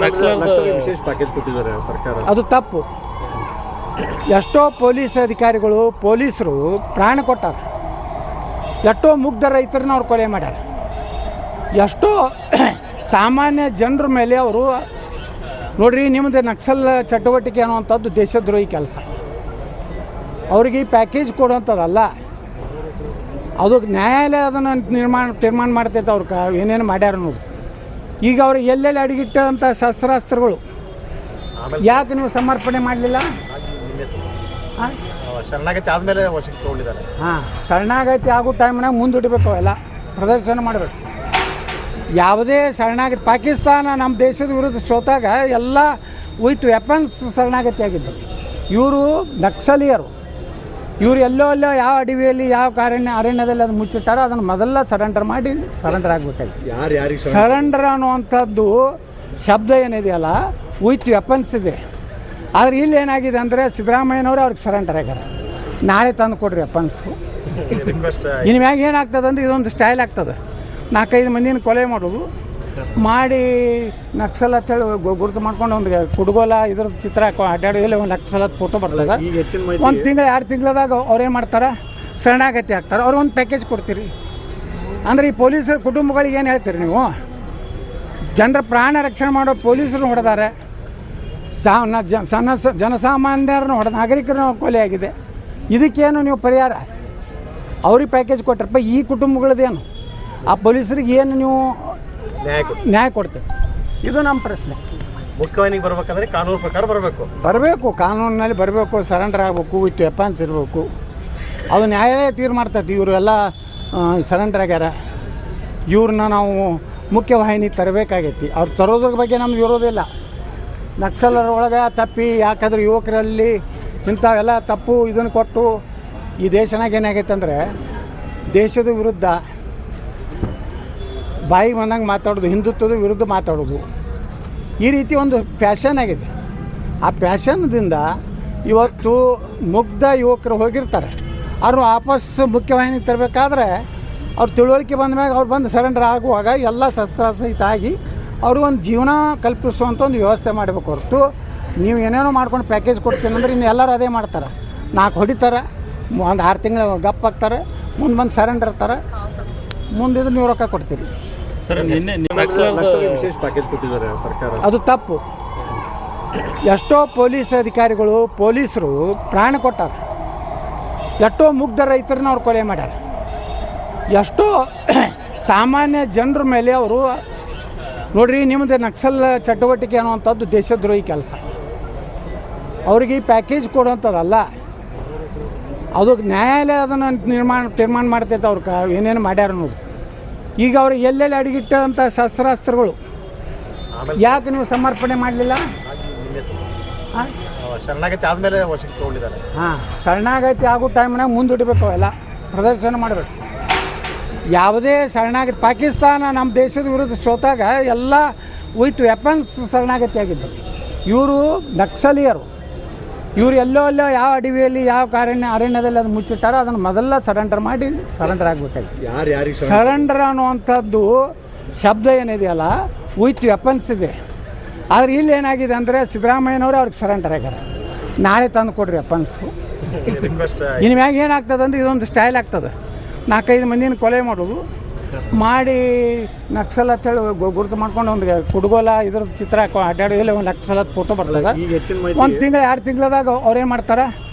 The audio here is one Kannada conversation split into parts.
ವಿಶೇಷ ಪ್ಯಾಕೇಜ್ ಕೊಟ್ಟಿದ್ದಾರೆ ಸರ್ಕಾರ, ಅದು ತಪ್ಪು. ಎಷ್ಟೋ ಪೊಲೀಸ್ ಅಧಿಕಾರಿಗಳು ಪೊಲೀಸರು ಪ್ರಾಣ ಕೊಟ್ಟಾರ, ಎಷ್ಟೋ ಮುಗ್ಧ ರೈತರನ್ನ ಅವ್ರು ಕೊಲೆ ಮಾಡ್ಯಾರ, ಎಷ್ಟೋ ಸಾಮಾನ್ಯ ಜನರ ಮೇಲೆ ಅವರು ನೋಡ್ರಿ ನಿಮ್ಮದು ನಕ್ಸಲ್ ಚಟುವಟಿಕೆ ಅನ್ನುವಂಥದ್ದು ದೇಶದ್ರೋಹಿ ಕೆಲಸ. ಅವ್ರಿಗೆ ಈ ಪ್ಯಾಕೇಜ್ ಕೊಡುವಂಥದ್ದಲ್ಲ, ಅದು ನ್ಯಾಯಾಲಯ ಅದನ್ನು ತೀರ್ಮಾನ ಮಾಡ್ತೈತೆ ಅವ್ರು ಏನೇನು ಮಾಡ್ಯಾರ ಅನ್ನೋದು. ಈಗ ಅವ್ರು ಎಲ್ಲೆಲ್ಲಿ ಅಡಗಿಟ್ಟಂಥ ಶಸ್ತ್ರಾಸ್ತ್ರಗಳು ಯಾಕೆ ನೀವು ಸಮರ್ಪಣೆ ಮಾಡಲಿಲ್ಲ? ಶರಣಾಗತಿ ಆದಮೇಲೆ ವಶಕ್ಕೆ ತಗೊಂಡಿದ್ದಾರೆ. ಶರಣಾಗತಿ ಆಗೋ ಟೈಮ್ನಾಗ ಮುಂದೂಡಬೇಕು, ಅವೆಲ್ಲ ಪ್ರದರ್ಶನ ಮಾಡಬೇಕು. ಯಾವುದೇ ಶರಣಾಗತಿ ಪಾಕಿಸ್ತಾನ ನಮ್ಮ ದೇಶದ ವಿರುದ್ಧ ಸೋತಾಗ ಎಲ್ಲ ವಿತ್ ವೆಪನ್ಸ್ ಶರಣಾಗತಿ ಆಗಿದ್ದರು. ಇವರು ನಕ್ಸಲೀಯರು, ಇವರು ಎಲ್ಲೋ ಯಾವ ಅಡವಿಯಲ್ಲಿ ಯಾವ ಅರಣ್ಯದಲ್ಲಿ ಅದು ಮುಚ್ಚಿಟ್ಟಾರೋ ಅದನ್ನು ಮೊದಲ ಸರೆಂಡರ್ ಮಾಡಿ ಸರೆಂಡರ್ ಆಗಬೇಕಾಗಿ. ಸರೆಂಡರ್ ಅನ್ನುವಂಥದ್ದು ಶಬ್ದ ಏನಿದೆಯಲ್ಲ ವಿತ್ ವೆಪನ್ಸ್ ಇದೆ. ಆದರೆ ಇಲ್ಲಿ ಏನಾಗಿದೆ ಅಂದರೆ ಸಿದ್ದರಾಮಯ್ಯನವರು ಅವ್ರಿಗೆ ಸರೆಂಡರ್ ಆಗ್ಯಾರ. ನಾಳೆ ತಂದು ಕೊಡ್ರಿ ವೆಪನ್ಸು. ಇನ್ನು ಮ್ಯಾಗ ಏನಾಗ್ತದೆ ಅಂದ್ರೆ ಇದೊಂದು ಸ್ಟೈಲ್ ಆಗ್ತದೆ, 4-5 ಮಂದಿನ ಕೊಲೆ ಮಾಡೋದು ಮಾಡಿ ನಕ್ಸಲ್ ಅಂತೇಳಿ ಗುರುತು ಮಾಡ್ಕೊಂಡು ಒಂದು ಕುಡುಗೋಲ ಇದ್ರ ಚಿತ್ರ ಅಡ್ಡಾಡಿ ಒಂದು ನಕ್ಸಲತ್ ಫೋಟೋ ಬರ್ತದೆ. 1 ತಿಂಗಳು 2 ತಿಂಗಳದಾಗ ಅವ್ರೇನು ಮಾಡ್ತಾರೆ, ಶರಣಾಗತಿ ಆಗ್ತಾರೆ. ಅವ್ರಿಗೊಂದು ಪ್ಯಾಕೇಜ್ ಕೊಡ್ತೀರಿ ಅಂದರೆ ಈ ಪೊಲೀಸರ ಕುಟುಂಬಗಳಿಗೆ ಏನು ಹೇಳ್ತೀರಿ ನೀವು? ಜನರ ಪ್ರಾಣ ರಕ್ಷಣೆ ಮಾಡೋ ಪೊಲೀಸರು ಹೊಡೆದಾರೆ, ಜನಸಾಮಾನ್ಯರನ್ನು ಹೊಡೆದ ನಾಗರಿಕರನ್ನು ಕೊಲೆ ಆಗಿದೆ. ಇದಕ್ಕೇನು ನೀವು ಪರಿಹಾರ? ಅವ್ರಿಗೆ ಪ್ಯಾಕೇಜ್ ಕೊಟ್ಟರಪ್ಪ, ಈ ಕುಟುಂಬಗಳದ್ದೇನು? ಆ ಪೊಲೀಸರಿಗೆ ಏನು ನೀವು ನ್ಯಾಯ ಕೊಡ್ತೇವೆ? ಇದು ನಮ್ಮ ಪ್ರಶ್ನೆ. ಮುಖ್ಯವಾಹಿನಿಗೆ ಬರ್ಬೇಕಂದ್ರೆ ಕಾನೂನು ಪ್ರಕಾರ ಬರಬೇಕು, ಕಾನೂನಿನಲ್ಲಿ ಬರಬೇಕು, ಸರೆಂಡರ್ ಆಗಬೇಕು, ವಿತ್ ವೆಪನ್ಸ್ ಇರಬೇಕು. ಅದು ನ್ಯಾಯಾಲಯ ತೀರ್ಮಾನ ಮಾಡ್ತೈತಿ. ಇವರು ಎಲ್ಲ ಸರೆಂಡರ್ ಆಗ್ಯಾರ, ಇವ್ರನ್ನ ನಾವು ಮುಖ್ಯವಾಹಿನಿ ತರಬೇಕಾಗೈತಿ. ಅವ್ರು ತರೋದ್ರ ಬಗ್ಗೆ ನಮ್ಗೆ ಇರೋದಿಲ್ಲ. ನಕ್ಸಲರ ಒಳಗೆ ತಪ್ಪಿ ಯಾಕಾದ್ರೆ ಯುವಕರಲ್ಲಿ ಇಂಥವೆಲ್ಲ ತಪ್ಪು ಇದನ್ನು ಕೊಟ್ಟು ಈ ದೇಶನಾಗ ಏನಾಗೈತೆ ಅಂದರೆ ದೇಶದ ವಿರುದ್ಧ ಬಾಯಿಗೆ ಬಂದಂಗೆ ಮಾತಾಡೋದು, ಹಿಂದುತ್ವದ ವಿರುದ್ಧ ಮಾತಾಡೋದು, ಈ ರೀತಿ ಒಂದು ಪ್ಯಾಷನ್ ಆಗಿದೆ. ಆ ಪ್ಯಾಷನ್ದಿಂದ ಇವತ್ತು ಮುಗ್ಧ ಯುವಕರು ಹೋಗಿರ್ತಾರೆ. ಅವರು ವಾಪಸ್ ಮುಖ್ಯವಾಹಿನಿ ತರಬೇಕಾದ್ರೆ ಅವ್ರು ತಿಳುವಳಿಕೆ ಬಂದ ಮ್ಯಾಗ ಅವ್ರು ಬಂದು ಸರೆಂಡರ್ ಆಗುವಾಗ ಎಲ್ಲ ಶಸ್ತ್ರಾಸಹಿತ ಆಗಿ ಅವ್ರಿಗೊಂದು ಜೀವನ ಕಲ್ಪಿಸುವಂಥ ಒಂದು ವ್ಯವಸ್ಥೆ ಮಾಡಬೇಕು. ಹೊರತು ನೀವು ಏನೇನೋ ಮಾಡ್ಕೊಂಡು ಪ್ಯಾಕೇಜ್ ಕೊಡ್ತೀನಿ ಅಂದ್ರೆ ಇನ್ನು ಎಲ್ಲರೂ ಅದೇ ಮಾಡ್ತಾರೆ. 4 ಹೊಡಿತಾರೆ, ಒಂದು 6 ತಿಂಗಳು ಗಪ್ ಹಾಕ್ತಾರೆ, ಮುಂದೆ ಬಂದು ಸರೆಂಡರ್ ಇರ್ತಾರೆ, ಮುಂದಿದ್ರೆ ನೀವು ರೊಕ್ಕ ಕೊಡ್ತೀರಿ. ವಿಶೇಷ ಪ್ಯಾಕೇಜ್ ಕೊಟ್ಟಿದ್ದಾರೆ ಸರ್ಕಾರ, ಅದು ತಪ್ಪು. ಎಷ್ಟೋ ಪೊಲೀಸ್ ಅಧಿಕಾರಿಗಳು ಪೊಲೀಸರು ಪ್ರಾಣ ಕೊಟ್ಟಾರ, ಎಷ್ಟೋ ಮುಗ್ಧ ರೈತರನ್ನ ಅವ್ರು ಕೊಲೆ ಮಾಡ್ಯಾರ, ಎಷ್ಟೋ ಸಾಮಾನ್ಯ ಜನರ ಮೇಲೆ ಅವರು ನೋಡ್ರಿ ನಿಮ್ಮದು ನಕ್ಸಲ್ ಚಟುವಟಿಕೆ ಅನ್ನುವಂಥದ್ದು ದೇಶದ್ರೋಹಿ ಕೆಲಸ. ಅವ್ರಿಗೆ ಈ ಪ್ಯಾಕೇಜ್ ಕೊಡುವಂಥದ್ದಲ್ಲ, ಅದು ನ್ಯಾಯಾಲಯ ಅದನ್ನು ತೀರ್ಮಾನ ಮಾಡ್ತೈತೆ ಅವ್ರು ಏನೇನು ಮಾಡ್ಯಾರ ಅನ್ನೋದು. ಈಗ ಅವ್ರು ಎಲ್ಲೆಲ್ಲಿ ಅಡಗಿಟ್ಟಂಥ ಶಸ್ತ್ರಾಸ್ತ್ರಗಳು ಯಾಕೆ ನೀವು ಸಮರ್ಪಣೆ ಮಾಡಲಿಲ್ಲ? ಶರಣಾಗತಿ ಆದಮೇಲೆ ವಶಕ್ಕೆ ತಗೊಂಡಿದ್ದಾರೆ. ಶರಣಾಗತಿ ಆಗೋ ಟೈಮ್ನಾಗ ಮುಂದೂಡಬೇಕು, ಅವೆಲ್ಲ ಪ್ರದರ್ಶನ ಮಾಡಬೇಕು. ಯಾವುದೇ ಶರಣಾಗತಿ ಪಾಕಿಸ್ತಾನ ನಮ್ಮ ದೇಶದ ವಿರುದ್ಧ ಸೋತಾಗ ಎಲ್ಲ ವಿತ್ ವೆಪನ್ಸ್ ಶರಣಾಗತಿ ಆಗಿದ್ದರು. ಇವರು ನಕ್ಸಲೀಯರು, ಇವರು ಎಲ್ಲೋ ಯಾವ ಅಡವಿಯಲ್ಲಿ ಯಾವ ಅರಣ್ಯದಲ್ಲಿ ಅದು ಮುಚ್ಚಿಟ್ಟಾರೋ ಅದನ್ನು ಮೊದಲ ಸರೆಂಡರ್ ಮಾಡಿ ಸರೆಂಡರ್ ಆಗಬೇಕಾಗಿ. ಸರೆಂಡರ್ ಅನ್ನುವಂಥದ್ದು ಶಬ್ದ ಏನಿದೆಯಲ್ಲ ವಿತ್ ವೆಪನ್ಸ್ ಇದೆ. ಆದರೆ ಇಲ್ಲಿ ಏನಾಗಿದೆ ಅಂದರೆ ಸಿದ್ದರಾಮಯ್ಯನವರು ಅವ್ರಿಗೆ ಸರೆಂಡರ್ ಆಗ್ಯಾರ. ನಾಳೆ ತಂದು ಕೊಡ್ರಿ ವೆಪನ್ಸು. ಇನ್ನು ಮ್ಯಾಗ ಏನಾಗ್ತದೆ ಅಂದ್ರೆ ಇದೊಂದು ಸ್ಟೈಲ್ ಆಗ್ತದೆ, 4-5 ಮಂದಿನ ಕೊಲೆ ಮಾಡೋದು ಮಾಡಿ ನಕ್ಸಲ್ ಅಂತೇಳಿ ಗುರುತು ಮಾಡ್ಕೊಂಡು ಒಂದು ಕುಡುಗೋಲ ಇದ್ರ ಚಿತ್ರ ಅಡ್ಡಾಡಿ ಒಂದು ನಕ್ಸಲತ್ ಫೋಟೋ ಬರ್ತದೆ. 1 ತಿಂಗಳು 2 ತಿಂಗಳದಾಗ ಅವ್ರೇನು ಮಾಡ್ತಾರೆ,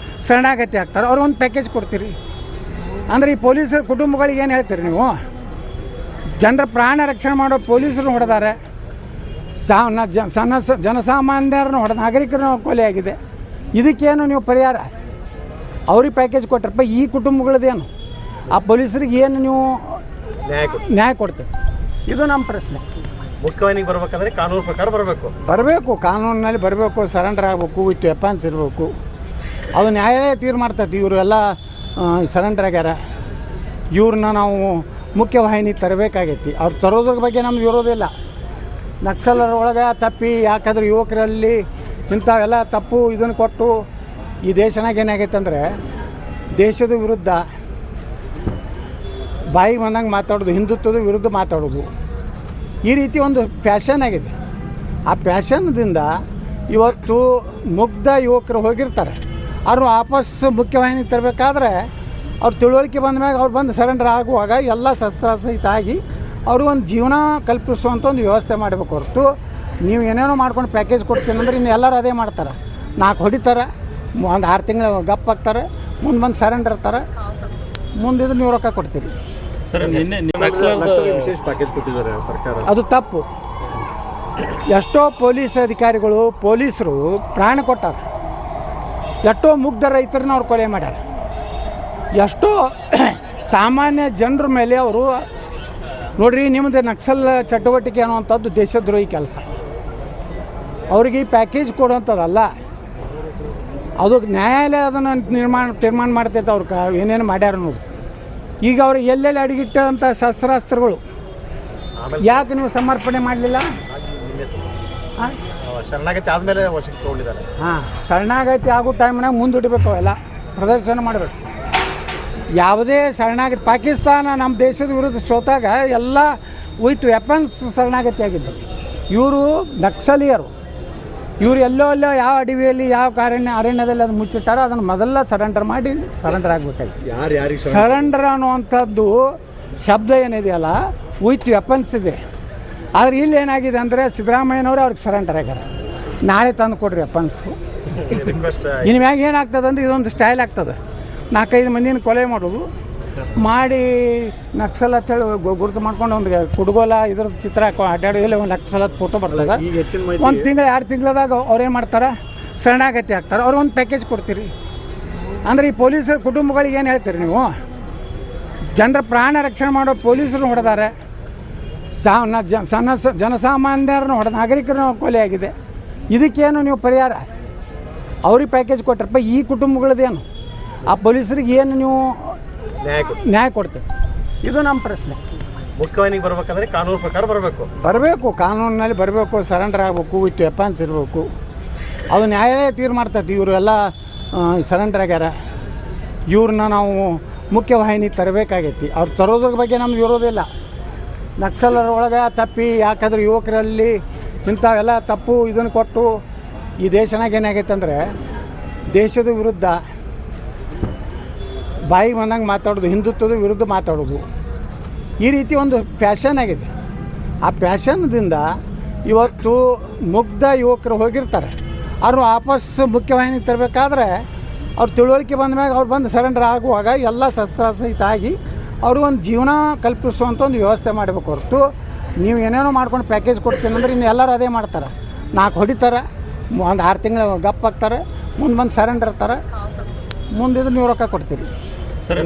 ಶರಣಾಗತಿ ಆಗ್ತಾರೆ. ಅವ್ರಿಗೊಂದು ಪ್ಯಾಕೇಜ್ ಕೊಡ್ತೀರಿ ಅಂದರೆ ಈ ಪೊಲೀಸರ ಕುಟುಂಬಗಳಿಗೆ ಏನು ಹೇಳ್ತೀರಿ ನೀವು? ಜನರ ಪ್ರಾಣ ರಕ್ಷಣೆ ಮಾಡೋ ಪೊಲೀಸರು ಹೊಡೆದಾರೆ, ಜನಸಾಮಾನ್ಯರನ್ನು ಹೊಡೆದ ನಾಗರಿಕರನ್ನು ಕೊಲೆ ಆಗಿದೆ. ಇದಕ್ಕೇನು ನೀವು ಪರಿಹಾರ? ಅವ್ರಿಗೆ ಪ್ಯಾಕೇಜ್ ಕೊಟ್ಟರಪ್ಪ, ಈ ಕುಟುಂಬಗಳದ್ದೇನು? ಆ ಪೊಲೀಸರಿಗೆ ಏನು ನೀವು ನ್ಯಾಯ ಕೊಡ್ತೇವೆ? ಇದು ನಮ್ಮ ಪ್ರಶ್ನೆ. ಮುಖ್ಯವಾಹಿನಿಗೆ ಬರ್ಬೇಕಂದ್ರೆ ಕಾನೂನು ಪ್ರಕಾರ ಬರಬೇಕು, ಕಾನೂನಿನಲ್ಲಿ ಬರಬೇಕು, ಸರೆಂಡರ್ ಆಗಬೇಕು, ವಿತ್ ವೆಪನ್ಸ್ ಇರಬೇಕು. ಅದು ನ್ಯಾಯಾಲಯ ತೀರ್ಮಾನ ಮಾಡ್ತೈತಿ. ಇವರು ಎಲ್ಲ ಸರೆಂಡರ್ ಆಗ್ಯಾರ, ಇವ್ರನ್ನ ನಾವು ಮುಖ್ಯವಾಹಿನಿ ತರಬೇಕಾಗೈತಿ. ಅವ್ರು ತರೋದ್ರ ಬಗ್ಗೆ ನಮ್ಗೆ ಇರೋದಿಲ್ಲ. ನಕ್ಸಲರ ಒಳಗೆ ತಪ್ಪಿ ಯಾಕಾದ್ರೆ ಯುವಕರಲ್ಲಿ ಇಂಥವೆಲ್ಲ ತಪ್ಪು ಇದನ್ನು ಕೊಟ್ಟು ಈ ದೇಶನಾಗ ಏನಾಗೈತೆ ಅಂದರೆ ದೇಶದ ವಿರುದ್ಧ ಬಾಯಿಗೆ ಬಂದಂಗೆ ಮಾತಾಡೋದು, ಹಿಂದುತ್ವದ ವಿರುದ್ಧ ಮಾತಾಡೋದು, ಈ ರೀತಿ ಒಂದು ಪ್ಯಾಷನ್ ಆಗಿದೆ. ಆ ಪ್ಯಾಷನ್ದಿಂದ ಇವತ್ತು ಮುಗ್ಧ ಯುವಕರು ಹೋಗಿರ್ತಾರೆ. ಅವರು ವಾಪಸ್ ಮುಖ್ಯವಾಹಿನಿ ತರಬೇಕಾದ್ರೆ ಅವ್ರ ತಿಳುವಳಿಕೆ ಬಂದ ಮ್ಯಾಗ ಅವ್ರು ಬಂದು ಸರೆಂಡರ್ ಆಗುವಾಗ ಎಲ್ಲ ಶಸ್ತ್ರಾಸಹಿತ ಆಗಿ ಅವರು ಒಂದು ಜೀವನ ಕಲ್ಪಿಸುವಂಥ ಒಂದು ವ್ಯವಸ್ಥೆ ಮಾಡಬೇಕು ಹೊರತು ನೀವು ಏನೇನೋ ಮಾಡ್ಕೊಂಡು ಪ್ಯಾಕೇಜ್ ಕೊಡ್ತೀನಿ ಅಂದ್ರೆ ಇನ್ನು ಎಲ್ಲರೂ ಅದೇ ಮಾಡ್ತಾರೆ. 4 ಹೊಡಿತಾರೆ, ಒಂದು 6 ತಿಂಗಳು ಗಪ್ ಹಾಕ್ತಾರೆ, ಮುಂದೆ ಬಂದು ಸರೆಂಡರ್ ಇರ್ತಾರೆ, ಮುಂದಿದ್ದು ನೀವು ರೊಕ್ಕ ಕೊಡ್ತೀರಿ. ಸರ್ ವಿಶೇಷ ಪ್ಯಾಕೇಜ್ ಕೊಟ್ಟಿದ್ದಾರೆ ಸರ್ಕಾರ, ಅದು ತಪ್ಪು. ಎಷ್ಟೋ ಪೊಲೀಸ್ ಅಧಿಕಾರಿಗಳು ಪೊಲೀಸರು ಪ್ರಾಣ ಕೊಟ್ಟಾರ, ಎಷ್ಟೋ ಮುಗ್ಧ ರೈತರನ್ನ ಅವ್ರು ಕೊಲೆ ಮಾಡ್ಯಾರ, ಎಷ್ಟೋ ಸಾಮಾನ್ಯ ಜನರ ಮೇಲೆ ಅವರು ನೋಡ್ರಿ ನಿಮ್ಮದು ನಕ್ಸಲ್ ಚಟುವಟಿಕೆ ಅನ್ನುವಂಥದ್ದು ದೇಶದ್ರೋಹಿ ಕೆಲಸ. ಅವ್ರಿಗೆ ಈ ಪ್ಯಾಕೇಜ್ ಕೊಡುವಂಥದ್ದಲ್ಲ, ಅದು ನ್ಯಾಯಾಲಯ ಅದನ್ನು ತೀರ್ಮಾನ ಮಾಡ್ತೈತೆ. ಅವ್ರು ಏನೇನು ಮಾಡ್ಯಾರ ನೋಡಿ. ಈಗ ಅವ್ರಿಗೆ ಎಲ್ಲೆಲ್ಲಿ ಅಡಗಿಟ್ಟಂಥ ಶಸ್ತ್ರಾಸ್ತ್ರಗಳು ಯಾಕೆ ನೀವು ಸಮರ್ಪಣೆ ಮಾಡಲಿಲ್ಲ? ಶರಣಾಗತಿ ಆದಮೇಲೆ ವಶಕ್ಕೆ ತಗೊಂಡಿದ್ದಾರೆ. ಹಾಂ, ಶರಣಾಗತಿ ಆಗೋ ಟೈಮ್ನಾಗ ಮುಂದೂಡಬೇಕು, ಅವೆಲ್ಲ ಪ್ರದರ್ಶನ ಮಾಡಬೇಕು. ಯಾವುದೇ ಶರಣಾಗತಿ ಪಾಕಿಸ್ತಾನ ನಮ್ಮ ದೇಶದ ವಿರುದ್ಧ ಸೋತಾಗ ಎಲ್ಲ ವಿತ್ ವೆಪನ್ಸ್ ಶರಣಾಗತಿ ಆಗಿದ್ದರು. ಇವರು ನಕ್ಸಲೀಯರು. ಇವರು ಎಲ್ಲೋ ಯಾವ ಅಡವಿಯಲ್ಲಿ ಯಾವ ಅರಣ್ಯದಲ್ಲಿ ಅದು ಮುಚ್ಚಿಟ್ಟಾರೋ ಅದನ್ನು ಮೊದಲ ಸರೆಂಡರ್ ಮಾಡಿ ಸರೆಂಡರ್ ಆಗಬೇಕಾಗಿ. ಸರೆಂಡರ್ ಅನ್ನುವಂಥದ್ದು ಶಬ್ದ ಏನಿದೆಯಲ್ಲ ವಿತ್ ವೆಪನ್ಸ್ ಇದೆ. ಆದರೆ ಇಲ್ಲಿ ಏನಾಗಿದೆ ಅಂದರೆ ಸಿದ್ದರಾಮಯ್ಯನವರು ಅವ್ರಿಗೆ ಸರೆಂಡರ್ ಆಗ್ಯಾರ. ನಾಳೆ ತಂದು ಕೊಡ್ರಿ ವೆಪನ್ಸು. ಇನ್ನು ಮ್ಯಾಗ ಏನಾಗ್ತದೆ ಅಂದ್ರೆ ಇದೊಂದು ಸ್ಟೈಲ್ ಆಗ್ತದೆ. 4-5 ಮಂದಿನ ಕೊಲೆ ಮಾಡೋದು ಮಾಡಿ ನಕ್ಸಲ್ ಅಂತೇಳಿ ಗುರುತು ಮಾಡ್ಕೊಂಡು ಒಂದು ಕುಡುಗೋಲ ಇದ್ರ ಚಿತ್ರ ಅಡ್ಡಾಡಿ ಒಂದು ನಕ್ಸಲತ್ ಫೋಟೋ ಬರ್ತದೆ. 1 ತಿಂಗಳು 2 ತಿಂಗಳದಾಗ ಅವ್ರೇನು ಮಾಡ್ತಾರೆ, ಶರಣಾಗತಿ ಆಗ್ತಾರೆ. ಅವ್ರು ಒಂದು ಪ್ಯಾಕೇಜ್ ಕೊಡ್ತೀರಿ ಅಂದರೆ ಈ ಪೊಲೀಸರ ಕುಟುಂಬಗಳಿಗೆ ಏನು ಹೇಳ್ತೀರಿ ನೀವು? ಜನರ ಪ್ರಾಣ ರಕ್ಷಣೆ ಮಾಡೋ ಪೊಲೀಸರು ಹೊಡೆದಾರೆ, ಜನಸಾಮಾನ್ಯರನ್ನು ಹೊಡೆದ, ನಾಗರಿಕರನ್ನು ಕೊಲೆ ಆಗಿದೆ. ಇದಕ್ಕೇನು ನೀವು ಪರಿಹಾರ? ಅವ್ರಿಗೆ ಪ್ಯಾಕೇಜ್ ಕೊಟ್ಟರಪ್ಪ, ಈ ಕುಟುಂಬಗಳದ್ದೇನು? ಆ ಪೊಲೀಸರಿಗೆ ಏನು ನೀವು ನ್ಯಾಯ ಕೊಡ್ತೀವಿ? ಇದು ನಮ್ಮ ಪ್ರಶ್ನೆ. ಮುಖ್ಯವಾಹಿನಿಗೆ ಬರ್ಬೇಕಂದ್ರೆ ಕಾನೂನು ಪ್ರಕಾರ ಬರಬೇಕು, ಕಾನೂನಿನಲ್ಲಿ ಬರಬೇಕು, ಸರೆಂಡರ್ ಆಗಬೇಕು, ವಿತ್ ವೆಪನ್ಸ್ ಇರಬೇಕು. ಅದು ನ್ಯಾಯಾಲಯ ತೀರ್ಮಾಡ್ತೈತಿ. ಇವರು ಎಲ್ಲ ಸರೆಂಡರ್ ಆಗ್ಯಾರ, ಇವ್ರನ್ನ ನಾವು ಮುಖ್ಯವಾಹಿನಿ ತರಬೇಕಾಗೈತಿ. ಅವ್ರು ತರೋದ್ರ ಬಗ್ಗೆ ನಮ್ಗೆ ಇರೋದಿಲ್ಲ. ನಕ್ಸಲರ ಒಳಗೆ ತಪ್ಪಿ ಯಾಕಾದ್ರೆ ಯುವಕರಲ್ಲಿ ಇಂಥವೆಲ್ಲ ತಪ್ಪು ಇದನ್ನು ಕೊಟ್ಟು ಈ ದೇಶನಾಗ ಏನಾಗೈತೆ ಅಂದರೆ ದೇಶದ ವಿರುದ್ಧ ಬಾಯಿಗೆ ಬಂದಂಗೆ ಮಾತಾಡೋದು, ಹಿಂದುತ್ವದ ವಿರುದ್ಧ ಮಾತಾಡೋದು, ಈ ರೀತಿ ಒಂದು ಪ್ಯಾಷನ್ ಆಗಿದೆ. ಆ ಪ್ಯಾಷನ್ದಿಂದ ಇವತ್ತು ಮುಗ್ಧ ಯುವಕರು ಹೋಗಿರ್ತಾರೆ. ಅವರು ವಾಪಸ್ ಮುಖ್ಯವಾಹಿನಿ ತರಬೇಕಾದ್ರೆ ಅವ್ರ ತಿಳುವಳಿಕೆ ಬಂದ ಮ್ಯಾಗ ಅವ್ರು ಬಂದು ಸರೆಂಡರ್ ಆಗುವಾಗ ಎಲ್ಲ ಶಸ್ತ್ರಾಸಹಿತ ಆಗಿ ಅವರು ಒಂದು ಜೀವನ ಕಲ್ಪಿಸುವಂಥ ಒಂದು ವ್ಯವಸ್ಥೆ ಮಾಡಬೇಕು ಹೊರತು ನೀವು ಏನೇನೋ ಮಾಡ್ಕೊಂಡು ಪ್ಯಾಕೇಜ್ ಕೊಡ್ತೀನಿ ಅಂದ್ರೆ ಇನ್ನು ಎಲ್ಲರೂ ಅದೇ ಮಾಡ್ತಾರೆ. 4 ಹೊಡಿತಾರೆ, ಒಂದು 6 ತಿಂಗಳು ಗಪ್ ಹಾಕ್ತಾರೆ, ಮುಂದೆ ಬಂದು ಸರೆಂಡರ್ ಇರ್ತಾರೆ, ಮುಂದಿದ್ದು ನೀವು ರೊಕ್ಕ ಕೊಡ್ತೀರಿ. ಸರ್